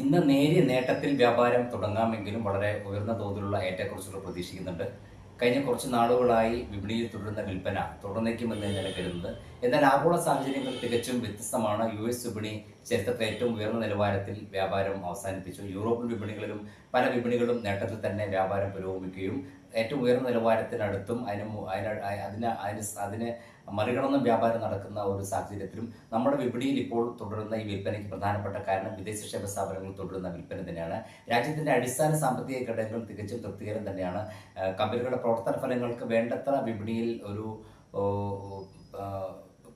ഇന്ന് നേരിയ നേട്ടത്തിൽ വ്യാപാരം തുടങ്ങാമെങ്കിലും വളരെ ഉയർന്ന തോതിലുള്ള ഏറ്റക്കുറച്ചിലുകൾ പ്രതീക്ഷിക്കുന്നുണ്ട്. കഴിഞ്ഞ കുറച്ച് നാളുകളായി വിപണിയിൽ തുടരുന്ന വിൽപ്പന തുടർന്നേക്കുമെന്ന് തന്നെയാണ് കരുതുന്നത്. എന്നാൽ ആഗോള സാഹചര്യങ്ങൾ തികച്ചും വ്യത്യസ്തമാണ്. US വിപണി ചരിത്രത്തിലെ ഏറ്റവും ഉയർന്ന നിലവാരത്തിൽ വ്യാപാരം അവസാനിപ്പിച്ചു. യൂറോപ്യൻ വിപണികളിലും പല വിപണികളും നേട്ടത്തിൽ തന്നെ വ്യാപാരം പുരോഗമിക്കുകയും ഏറ്റവും ഉയർന്ന നിലവാരത്തിനടുത്തും അതിന് മറികടന്നും വ്യാപാരം നടക്കുന്ന ഒരു സാഹചര്യത്തിലും നമ്മുടെ വിപണിയിൽ ഇപ്പോൾ തുടരുന്ന ഈ വിൽപ്പനയ്ക്ക് പ്രധാനപ്പെട്ട കാരണം വിദേശ നിക്ഷേപ സ്ഥാപനങ്ങൾ തുടരുന്ന വിൽപ്പന തന്നെയാണ്. രാജ്യത്തിന്റെ അടിസ്ഥാന സാമ്പത്തിക ഘടകങ്ങൾ തികച്ചും തൃപ്തികരം തന്നെയാണ്. കമ്പനികളുടെ പ്രവർത്തന ഫലങ്ങൾക്ക് വേണ്ടത്ര വിപണിയിൽ ഒരു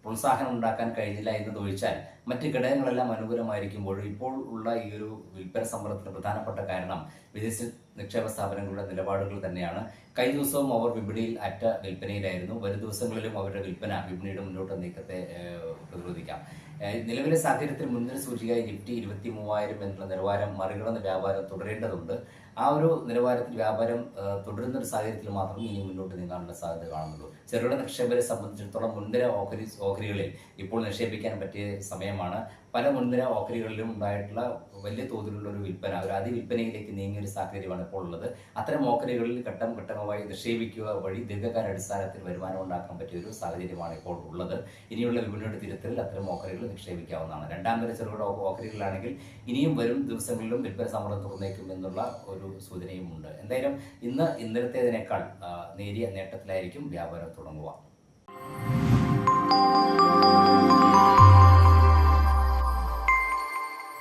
പ്രോത്സാഹനം ഉണ്ടാക്കാൻ കഴിഞ്ഞില്ല എന്നതൊഴിച്ചാൽ മറ്റ് ഘടകങ്ങളെല്ലാം അനുകൂലമായിരിക്കുമ്പോഴും ഇപ്പോൾ ഉള്ള ഈ ഒരു വിൽപ്പന സമ്മർദ്ദത്തിന് പ്രധാനപ്പെട്ട കാരണം വിദേശ നിക്ഷേപ സ്ഥാപനങ്ങളുടെ നിലപാടുകൾ തന്നെയാണ്. കഴിഞ്ഞ ദിവസവും അവർ വിപണിയിൽ അറ്റ വിൽപ്പനയിലായിരുന്നു. വരും ദിവസങ്ങളിലും അവരുടെ വിൽപ്പന വിപണിയുടെ മുന്നോട്ട് നീക്കത്തെ പ്രതിരോധിക്കാം. നിലവിലെ സാഹചര്യത്തിൽ മുൻനിര സൂചികയായി നിഫ്റ്റി 23,000 എന്നുള്ള നിലവാരം മറികടന്ന് വ്യാപാരം തുടരേണ്ടതുണ്ട്. ആ ഒരു നിലവാരത്തിൽ വ്യാപാരം തുടരുന്ന ഒരു സാഹചര്യത്തിൽ മാത്രമേ ഇനി മുന്നോട്ട് നീങ്ങാനുള്ള സാധ്യത കാണുന്നുള്ളൂ. ചെറുകിട നിക്ഷേപകരെ സംബന്ധിച്ചിടത്തോളം മുൻനിര ഓഹരികളിൽ ഇപ്പോൾ നിക്ഷേപിക്കാൻ പറ്റിയ സമയമാണ്. പല മുൻനിര ഓഹരികളിലും ഉണ്ടായിട്ടുള്ള വലിയ തോതിലുള്ള ഒരു വിൽപ്പന, ഒരു അതിവിൽപ്പനയിലേക്ക് നീങ്ങിയ ഒരു സാഹചര്യമാണ് ഇപ്പോൾ ഉള്ളത്. അത്തരം ഓഹരികളിൽ ഘട്ടം ഘട്ടമായി നിക്ഷേപിക്കുക വഴി ദീർഘകാല അടിസ്ഥാനത്തിൽ വരുമാനം ഉണ്ടാക്കാൻ പറ്റിയ ഒരു സാഹചര്യമാണ് ഇപ്പോൾ ഉള്ളത്. ഇനിയുള്ള വിപണിയുടെ തിരുത്തലിൽ അത്തരം ഓഹരികൾ നിക്ഷേപിക്കാവുന്നതാണ്. രണ്ടാം നിര ചെറുകിട ഓഹരികളാണെങ്കിൽ ഇനിയും വരും ദിവസങ്ങളിലും വിൽപ്പന സമ്മർദ്ദം തുറന്നേക്കും എന്നുള്ള ഒരു സൂചനയും ഉണ്ട്. എന്തായാലും ഇന്നലത്തേതിനേക്കാൾ നേരിയ നേട്ടത്തിലായിരിക്കും വ്യാപാരം തുടങ്ങുക.